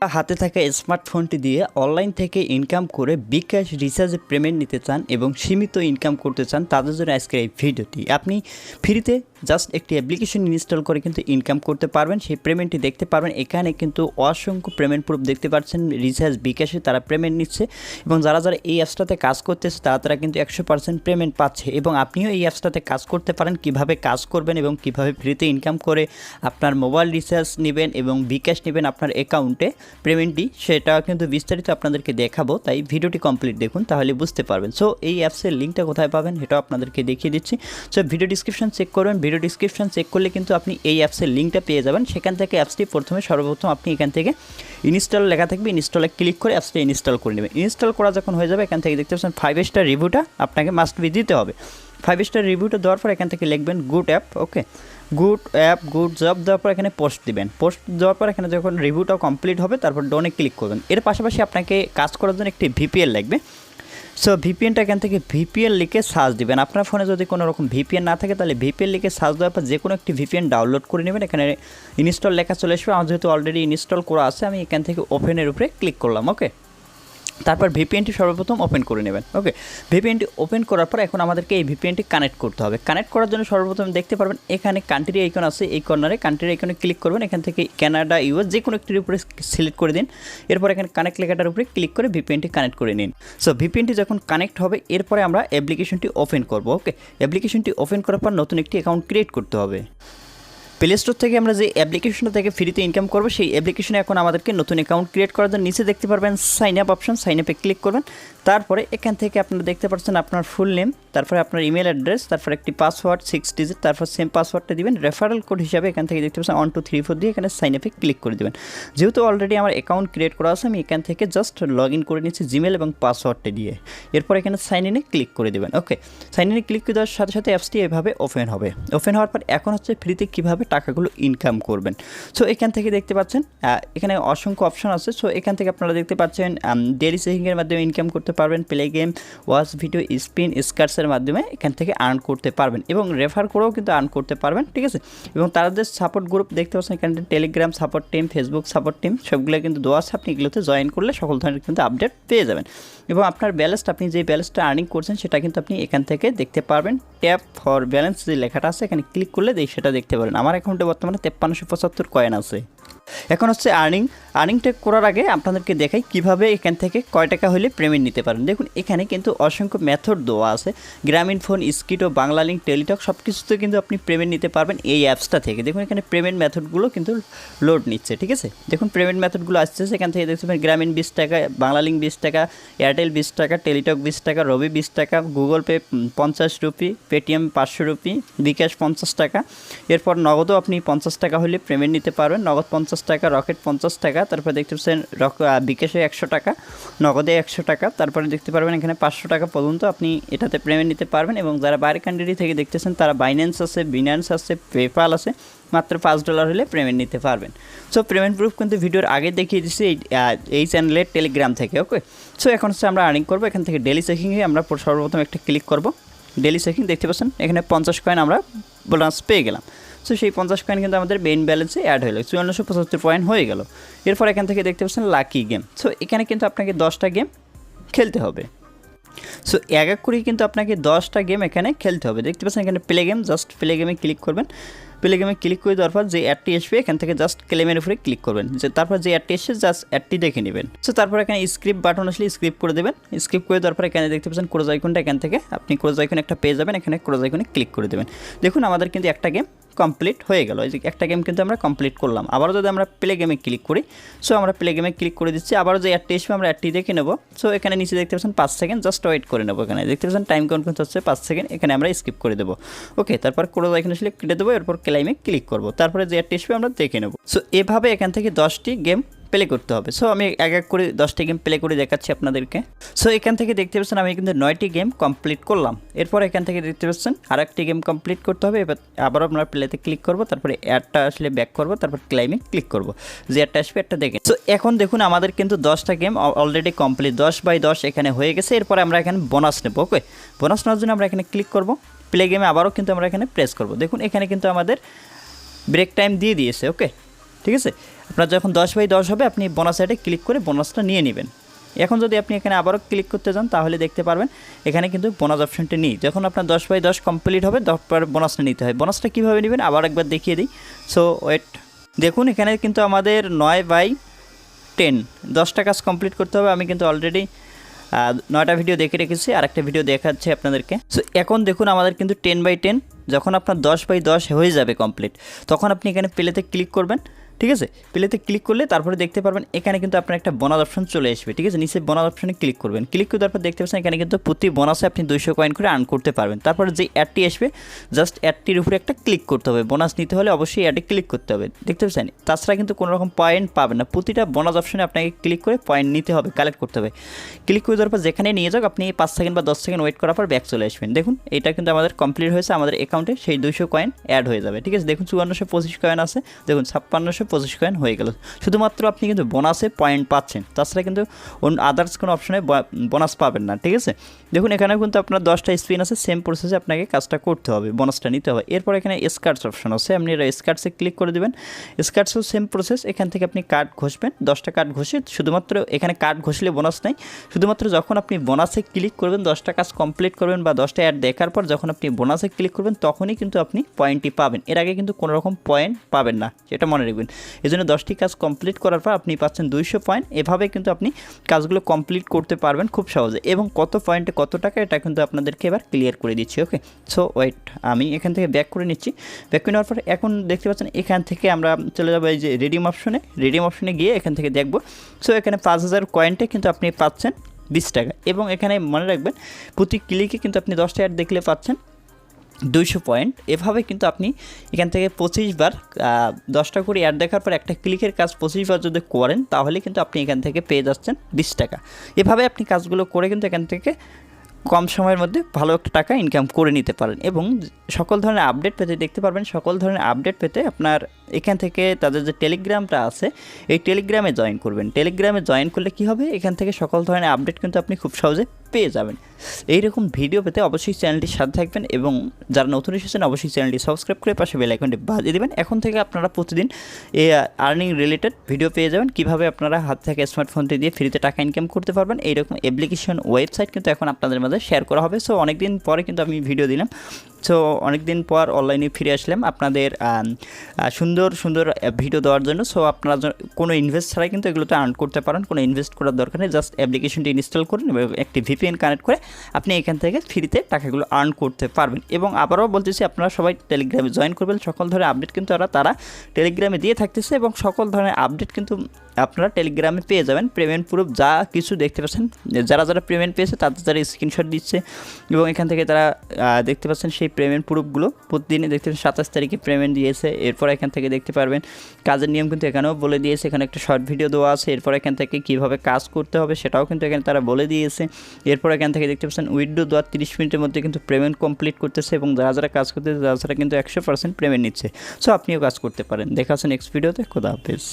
হাতে থাকা স্মার্টফোনটি দিয়ে অনলাইন থেকে ইনকাম করে বিকাশ রিচার্জে পেমেন্ট নিতে চান এবং সীমিত ইনকাম করতে চান, তাদের জন্য আজকের এই ভিডিওটি। আপনি ফ্রিতে জাস্ট একটি অ্যাপ্লিকেশন ইনস্টল করে কিন্তু ইনকাম করতে পারবেন, সেই পেমেন্টটি দেখতে পারবেন। এখানে কিন্তু অসংখ্য পেমেন্ট প্রুফ দেখতে পাচ্ছেন, রিচার্জ বিকাশে তারা পেমেন্ট নিচ্ছে এবং যারা যারা এই অ্যাপসটাতে কাজ করতেছে তারা কিন্তু 100% পেমেন্ট পাচ্ছে। এবং আপনিও এই অ্যাপসটাতে কাজ করতে পারেন। কিভাবে কাজ করবেন এবং কিভাবে ফ্রিতে ইনকাম করে আপনার মোবাইল রিচার্জ নেবেন এবং বিকাশ নেবেন আপনার অ্যাকাউন্টে পেমেন্টটি, সেটা কিন্তু বিস্তারিত আপনাদেরকে দেখাবো, তাই ভিডিওটি কমপ্লিট দেখুন, তাহলে বুঝতে পারবেন। সো এই অ্যাপসের লিঙ্কটা কোথায় পাবেন সেটাও আপনাদেরকে দেখিয়ে দিচ্ছি। সো ভিডিও ডিসক্রিপশন চেক করবেন, ভিডিও ডিসক্রিপশন চেক করলে কিন্তু আপনি এই অ্যাপসের লিঙ্কটা পেয়ে যাবেন। সেখান থেকে অ্যাপসটি সর্বপ্রথম আপনি এখান থেকে ইনস্টল লেখা থাকবে, ইনস্টলে ক্লিক করে অ্যাপসটা ইনস্টল করে নেবেন। ইনস্টল করা যখন হয়ে যাবে এখান থেকে দেখতে পাচ্ছেন 5 স্টার রিভিউটা আপনাকে মাস্ট বি দিতে হবে। 5 স্টার রিভিউটা দেওয়ার পর এখান থেকে লিখবেন গুড অ্যাপ, ওকে, গুড অ্যাপ, গুড জব দেওয়ার পর এখানে পোস্ট দিবেন। পোস্ট দেওয়ার পর এখানে যখন রিভিউটাও কমপ্লিট হবে তারপর ডনে ক্লিক করবেন। এর পাশাপাশি আপনাকে কাজ করার জন্য একটি ভিপিএন লাগবে। সো ভিপিএনটা এখান থেকে ভিপিএন লিখে সার্চ দিবেন। আপনার ফোনে যদি কোনো রকম ভিপিএন না থাকে তাহলে ভিপিএন লিখে সার্চ দেওয়ার পর যে কোনো একটি ভিপিএন ডাউনলোড করে নেবেন। এখানে ইনস্টল লেখা চলে আসবে। আমার যেহেতু অলরেডি ইনস্টল করা আছে আমি এখান থেকে ওপেনের উপরে ক্লিক করলাম, ওকে। তারপর ভিপিএনটি সর্বপ্রথম ওপেন করে নেবেন, ওকে। ভিপিএনটি ওপেন করার পর এখন আমাদেরকে এই ভিপিএনটি কানেক্ট করতে হবে। কানেক্ট করার জন্য সর্বপ্রথম দেখতে পারবেন এখানে কান্ট্রি আইকন আছে, এই কর্নারে কান্ট্রির আইকনে ক্লিক করবেন। এখান থেকে কানাডা, ইউএস যে কোনো একটির উপরে সিলেক্ট করে দিন। এরপর এখানে কানেক্ট লেখাটার উপরে ক্লিক করে ভিপিএনটি কানেক্ট করে নিন। সো ভিপিএনটি যখন কানেক্ট হবে এরপরে আমরা অ্যাপ্লিকেশনটি ওপেন করব, ওকে। অ্যাপ্লিকেশনটি ওপেন করার পর নতুন একটি অ্যাকাউন্ট ক্রিয়েট করতে হবে। প্লে স্টোর থেকে আমরা যে অ্যাপ্লিকেশনটা থেকে ফ্রিতে ইনকাম করবো সেই অ্যাপ্লিকেশনে এখন আমাদেরকে নতুন অ্যাকাউন্ট ক্রিয়েট করার জন্য নিচে দেখতে পারবেন সাইন আপ অপশন, সাইন আপে ক্লিক করবেন। তারপরে এখান থেকে আপনারা দেখতে পাচ্ছেন আপনার ফুল নেম, তারপরে আপনার ইমেল অ্যাড্রেস, তারপর একটি পাসওয়ার্ড 6 ডিজিট, তারপর সেম পাসওয়ার্ডটা দিবেন। রেফারেল কোড হিসাবে এখান থেকে দেখতে পাচ্ছেন 1 2 3 4 দিয়ে এখানে সাইন আপে ক্লিক করে দেবেন। যেহেতু অলরেডি আমার অ্যাকাউন্ট ক্রিয়েট করা আছে আমি এখান থেকে জাস্ট লগ ইন করে নিচ্ছি জিমেল এবং পাসওয়ার্ডটা দিয়ে। এরপর এখানে সাইন ইনে ক্লিক করে দেবেন, ওকে। সাইন ইনে ক্লিক করে দেওয়ার সাথে সাথে অ্যাপসটি এভাবে ওপেন হবে। ওপেন হওয়ার পর এখন হচ্ছে ফ্রিতে কীভাবে টাকাগুলো ইনকাম করবেন। সো এখান থেকে দেখতে পাচ্ছেন এখানে অসংখ্য অপশন আছে। সো এখান থেকে আপনারা দেখতে পাচ্ছেন ডেইলি সেভিংয়ের মাধ্যমে ইনকাম করতে পারবেন, play game, watch video, spin, স্কার্টসের মাধ্যমে এখান থেকে আর্ন করতে পারবেন এবং রেফার করেও কিন্তু আর্ন করতে পারবেন, ঠিক আছে। এবং তাদের সাপোর্ট গ্রুপ দেখতে পাচ্ছেন এখানে Telegram support team, Facebook support team সবগুলো কিন্তু দেওয়া আছে। আপনি এগুলোতে জয়েন করলে সকল ধরনের কিন্তু আপডেট পেয়ে যাবেন এবং আপনার ব্যালেন্সটা আপনি যে ব্যালেন্সটা আর্নিং করছেন সেটা কিন্তু আপনি এখান থেকে দেখতে পারবেন। ট্যাপ ফর ব্যালেন্স যে লেখাটা আছে এখানে ক্লিক করলে সেটা দেখতে পারেন। আমার অ্যাকাউন্টে বর্তমানে 5375 কয়েন আছে। এখন হচ্ছে আর্নিংটা করার আগে আপনাদেরকে দেখাই কিভাবে এখান থেকে কয় টাকা হলে পেমেন্ট নিতে পারেন। দেখুন এখানে কিন্তু অসংখ্য মেথড দেওয়া আছে, গ্রামীণ ফোন, স্কিটো, বাংলা লিঙ্ক, টেলিটক সব কিছুতে কিন্তু আপনি পেমেন্ট নিতে পারবেন এই অ্যাপসটা থেকে। দেখুন এখানে পেমেন্ট মেথডগুলো কিন্তু লোড নিচ্ছে, ঠিক আছে। দেখুন পেমেন্ট মেথডগুলো আসছে, এখান থেকে দেখতে পাবেন গ্রামীণ 20 টাকা, বাংলা লিঙ্ক 20 টাকা, এয়ারটেল 20 টাকা, টেলিটক 20 টাকা, রবি 20 টাকা, Google Pay 50 rupee, Paytm 500 rupee, bKash 50 টাকা। এরপর নগদও আপনি 50 টাকা হলে পেমেন্ট নিতে পারবেন, নগদ 50 টাকা, রকেট 50 টাকা, তারপরে দেখতে পাচ্ছেন বিকাশে 100 টাকা, নগদে 100 টাকা, তারপরে দেখতে পারবেন এখানে 500 টাকা পর্যন্ত আপনি এটাতে পেমেন্ট নিতে পারবেন। এবং যারা বাইরের কান্ট্রি থেকে দেখতেছেন তারা বাইন্যান্স আছে, বিনান্স আছে, পেপাল আছে, মাত্র $5 হলে পেমেন্ট নিতে পারবেন। সো পেমেন্ট প্রুফ কিন্তু ভিডিওর আগে দেখিয়ে দিচ্ছি এই চ্যানেলের টেলিগ্রাম থেকে, ওকে। সো এখন হচ্ছে আমরা আর্নিং করবো। এখান থেকে ডেলি চেকিংয়ে আমরা সর্বপ্রথম একটা ক্লিক করব। ডেলি চেকিং দেখতে পাচ্ছেন এখানে 50 কয়েন আমরা বোনাস পেয়ে গেলাম। সো সেই 50 কয়েন কিন্তু আমাদের মেইন ব্যালেন্সে অ্যাড হয়ে গেল, 5475 পয়েন্ট হয়ে গেল। এরপর এখান থেকে দেখতে পাচ্ছেন লাকি গেম। সো এখানে কিন্তু আপনাকে 10টা গেম খেলতে হবে। সো এক এক করেই কিন্তু আপনাকে 10টা গেম এখানে খেলতে হবে। দেখতে পাচ্ছেন এখানে প্লে গেম, জাস্ট প্লে গেমে ক্লিক করবেন। প্লে গেমে ক্লিক করে দেওয়ার পর যে অ্যাডটি আসবে এখান থেকে জাস্ট ক্লেমের উপরে ক্লিক করবেন, যে তারপর যে অ্যাডটি এসে জাস্ট অ্যাডটি দেখে নেবেন। সো তারপর এখানে স্ক্রিপ্ট বাটন আসলে স্ক্রিপ্ট করে দেবেন। স্ক্রিপ্ট করে দেওয়ার পর এখানে দেখতে পাচ্ছেন ক্রোজ আইকনটা, এখান থেকে আপনি ক্রোজ আইকন একটা পেয়ে যাবেন, এখানে ক্রোজ আইকনে ক্লিক করে দেবেন। দেখুন আমাদের কিন্তু একটা গেম কমপ্লিট হয়ে গেল। এই যে একটা গেম কিন্তু আমরা কমপ্লিট করলাম। আবারও যদি আমরা প্লে গেমে ক্লিক করি, সো আমরা প্লে গেমে ক্লিক করে দিচ্ছি। আবারও যে অ্যাডটি আসবে আমরা অ্যাডটি দেখে নেব। সো এখানে নিচে দেখতে পাচ্ছেন 5 সেকেন্ড জাস্ট ওয়েট করে নেবো। এখানে দেখতে পাচ্ছেন টাইম কাউন্ট কিন্তু হচ্ছে 5 সেকেন্ড, এখানে আমরা স্কিপ করে দেবো, ওকে। তারপর ক্রোজ আইকনে আসলে কেটে দেবো, এরপর ক্লাইমে ক্লিক করবো, তারপরে যে অ্যাডটি আসবে আমরা দেখে নেব। সো এভাবে এখান থেকে 10টি গেম প্লে করতে হবে। সো আমি এক এক করে 10টি গেম প্লে করে দেখাচ্ছি আপনাদেরকে। সো এখান থেকে দেখতে পাচ্ছেন আমি কিন্তু 9টি গেম কমপ্লিট করলাম। এরপর এখান থেকে দেখতে পাচ্ছেন আরেকটি গেম কমপ্লিট করতে হবে। এবার আবারও আমরা প্লেতে ক্লিক করব, তারপরে অ্যাডটা আসলে ব্যাক করব, তারপর ক্লাইমে ক্লিক করব, যে অ্যাডটা আসবে একটা দেখে। সো এখন দেখুন আমাদের কিন্তু 10টা গেম অলরেডি কমপ্লিট, 10/10 এখানে হয়ে গেছে। এরপর আমরা এখানে বোনাস নেব, ওকে। বোনাস নেওয়ার জন্য আমরা এখানে ক্লিক করব, প্লে গেমে আবারও কিন্তু আমরা এখানে প্রেস করব। দেখুন এখানে কিন্তু আমাদের ব্রেক টাইম দিয়ে দিয়েছে, ওকে, ঠিক আছে। আপনার যখন 10/10 হবে আপনি বোনাস অ্যাডে ক্লিক করে বোনাসটা নিয়ে নেবেন। এখন যদি আপনি এখানে আবারও ক্লিক করতে যান তাহলে দেখতে পারবেন এখানে কিন্তু বোনাস অপশনটি নেই। যখন আপনার 10/10 কমপ্লিট হবে তারপর বোনাসটা নিতে হয়। বোনাসটা কীভাবে নেবেন আবার একবার দেখিয়ে দিই। সো ওয়েট, দেখুন এখানে কিন্তু আমাদের 9/10 10টা কাজ কমপ্লিট করতে হবে। আমি কিন্তু অলরেডি 9টা ভিডিও দেখে রেখেছি, আরেকটা ভিডিও দেখাচ্ছি আপনাদেরকে। সো এখন দেখুন আমাদের কিন্তু 10/10, যখন আপনার 10/10 হয়ে যাবে কমপ্লিট তখন আপনি এখানে প্লেতে ক্লিক করবেন। ঠিক আছে, প্লেতে ক্লিক করলে তারপরে দেখতে পারবেন এখানে কিন্তু আপনার একটা বোনাস অপশন চলে আসবে। ঠিক আছে, নিচে বোনাস অপশনে ক্লিক করবেন। ক্লিক করে তারপর দেখতে পাচ্ছেন এখানে কিন্তু প্রতি বোনাসে আপনি 200 কয়েন করে আর্ন করতে পারবেন। তারপরে যে অ্যাডটি আসবে জাস্ট অ্যাডটির উপরে একটা ক্লিক করতে হবে। বোনাস নিতে হলে অবশ্যই অ্যাডে ক্লিক করতে হবে। দেখতে পাচ্ছেন, তাছাড়া কিন্তু কোনো রকম পয়েন্ট পাবেন না। প্রতিটা বোনাস অপশনে আপনাকে ক্লিক করে পয়েন্ট নিতে হবে, কালেক্ট করতে হবে। ক্লিক করে দেওয়ার পর যেখানে নিয়ে যাক আপনি 5 সেকেন্ড বা 10 সেকেন্ড ওয়েট করার পর ব্যাক চলে আসবেন। দেখুন এটা কিন্তু আমাদের কমপ্লিট হয়েছে, আমাদের অ্যাকাউন্টে সেই 200 কয়েন অ্যাড হয়ে যাবে। ঠিক আছে, দেখুন 5425 কয়েন আছে, দেখুন 5625 কয়েন হয়ে গেল। শুধুমাত্র আপনি কিন্তু বোনাসে পয়েন্ট পাচ্ছেন, তাছাড়া কিন্তু আদার্স কোনো অপশনে বোনাস পাবেন না। ঠিক আছে, দেখুন এখানে কিন্তু আপনার 10টা স্পিন আছে, সেম প্রসেসে আপনাকে কাজটা করতে হবে, বোনাসটা নিতে হবে। এরপর এখানে স্কার্টস অপশন আছে, আপনি স্কার্টসে ক্লিক করে দেবেন। স্কার্টসও সেম প্রসেস, এখান থেকে আপনি কার্ড ঘষবেন, 10টা কার্ড ঘষে শুধুমাত্র এখানে কার্ড ঘষলে বোনাস নেই। শুধুমাত্র যখন আপনি বোনাসে ক্লিক করবেন, 10টা কাজ কমপ্লিট করবেন বা 10টা অ্যাড দেখার পর যখন আপনি বোনাসে ক্লিক করবেন তখনই কিন্তু আপনি পয়েন্টটি পাবেন। এর আগে কিন্তু কোনো রকম পয়েন্ট পাবেন না, এটা মনে রাখবেন। এই জন্য 10টি কাজ কমপ্লিট করার পর আপনি পাচ্ছেন 200 পয়েন্ট। এভাবে কিন্তু আপনি কাজগুলো কমপ্লিট করতে পারবেন খুব সহজে। এবং কত পয়েন্টে কত টাকা এটা কিন্তু আপনাদেরকে এবার ক্লিয়ার করে দিচ্ছি। ওকে, সো ওয়েট, আমি এখান থেকে ব্যাক করে নিচ্ছি। ব্যাক করে নেওয়ার পর এখন দেখতে পাচ্ছেন এখান থেকে আমরা চলে যাবো এই যে রিডিম অপশনে গিয়ে এখান থেকে দেখব। সো এখানে 5000 কয়েন্টে কিন্তু আপনি পাচ্ছেন 20 টাকা। এবং এখানে মনে রাখবেন প্রতি ক্লিকে কিন্তু আপনি 10টা অ্যাড দেখলে পাচ্ছেন 200 পয়েন্ট। এভাবে কিন্তু আপনি এখান থেকে 25 বার 10টা করে অ্যাড দেখার পর একটা ক্লিকের কাজ 25 বার যদি করেন তাহলে কিন্তু আপনি এখান থেকে পেয়ে যাচ্ছেন 20 টাকা। এভাবে আপনি কাজগুলো করে কিন্তু এখান থেকে কম সময়ের মধ্যে ভালো একটা টাকা ইনকাম করে নিতে পারেন। এবং সকল ধরনের আপডেট পেতে দেখতে পারবেন, সকল ধরনের আপডেট পেতে আপনার এখান থেকে তাদের যে টেলিগ্রামটা আছে এই টেলিগ্রামে জয়েন করবেন। টেলিগ্রামে জয়েন করলে কি হবে, এখান থেকে সকল ধরনের আপডেট কিন্তু আপনি খুব সহজে পেয়ে যাবেন। এইরকম ভিডিও পেতে অবশ্যই চ্যানেলটির সাথে থাকবেন এবং যারা নতুন এসেছেন অবশ্যই চ্যানেলটি সাবস্ক্রাইব করে পাশে বেল আইকনটি বাজিয়ে দেবেন। এখন থেকে আপনারা প্রতিদিন এই আর্নিং রিলেটেড ভিডিও পেয়ে যাবেন, কীভাবে আপনারা হাত থেকে স্মার্টফোনটি দিয়ে ফ্রিতে টাকা ইনকাম করতে পারবেন। এইরকম অ্যাপ্লিকেশন ওয়েবসাইট কিন্তু এখন আপনাদের মাঝে শেয়ার করা হবে। সো অনেকদিন পরে কিন্তু আমি ভিডিও দিলাম, সো অনেকদিন পর অনলাইনে ফিরে আসলাম আপনাদের সুন্দর সুন্দর ভিডিও দেওয়ার জন্য। সো আপনারা কোনো ইনভেস্ট ছাড়াই কিন্তু এগুলোতে আর্ন করতে পারেন, কোনো ইনভেস্ট করার দরকার নেই। জাস্ট অ্যাপ্লিকেশনটি ইনস্টল করুন এবং একটি ভিপিএন কানেক্ট করে আপনি এখান থেকে ফ্রিতে টাকাগুলো আর্ন করতে পারবেন। এবং আবারও বলতেছি আপনারা সবাই টেলিগ্রামে জয়েন করবেন। সকল ধরনের আপডেট কিন্তু তারা টেলিগ্রামে দিয়ে থাকতেছে এবং সকল ধরনের আপডেট কিন্তু আপনারা টেলিগ্রামে পেয়ে যাবেন। পেমেন্ট প্রুফ যা কিছু দেখতে পাচ্ছেন, যারা পেমেন্ট পেয়েছে তাদের যারা স্ক্রিনশট দিচ্ছে এবং এখান থেকে তারা দেখতে পাচ্ছেন সেই পেমেন্ট প্রুফগুলো প্রতিদিনই দেখতে পাচ্ছেন। 27 তারিখে পেমেন্ট দিয়েছে। এরপর এখান থেকে দেখতে পারবেন কাজের নিয়ম কিন্তু এখানেও বলে দিয়েছে, এখানে একটা শর্ট ভিডিও দেওয়া আছে। এরপর এখান থেকে কীভাবে কাজ করতে হবে সেটাও কিন্তু এখানে তারা বলে দিয়েছে। এরপর এখান থেকে দেখতে পাচ্ছেন উইথড্র দেওয়ার 30 মিনিটের মধ্যে কিন্তু পেমেন্ট কমপ্লিট করতেছে এবং যারা কাজ করতেছে তারা কিন্তু 100% পেমেন্ট নিচ্ছে। সো আপনিও কাজ করতে পারেন। দেখা হচ্ছে নেক্সট ভিডিওতে। খোদা হাফেজ।